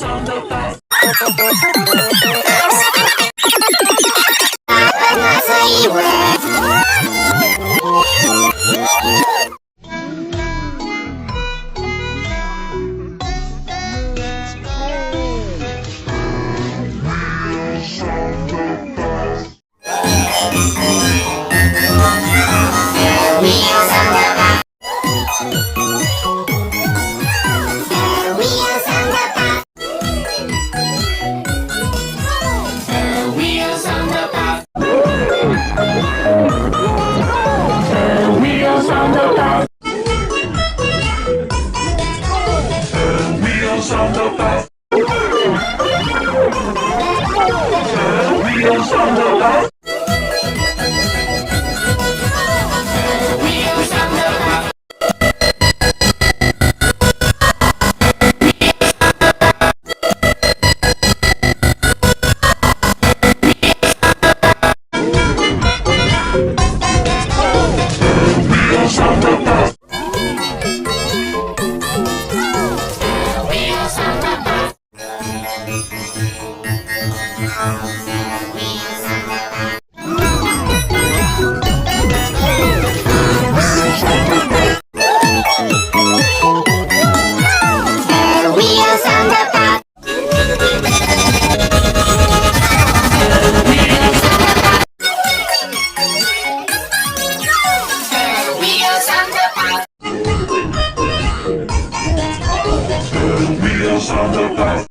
on the bus. Wheels on the bus. Wheels on the bus. Wheels on the bus. Wheels on the bus. Wheels on the bus. Wheels on the bus. Wheels on the bus. Wheels on the bus.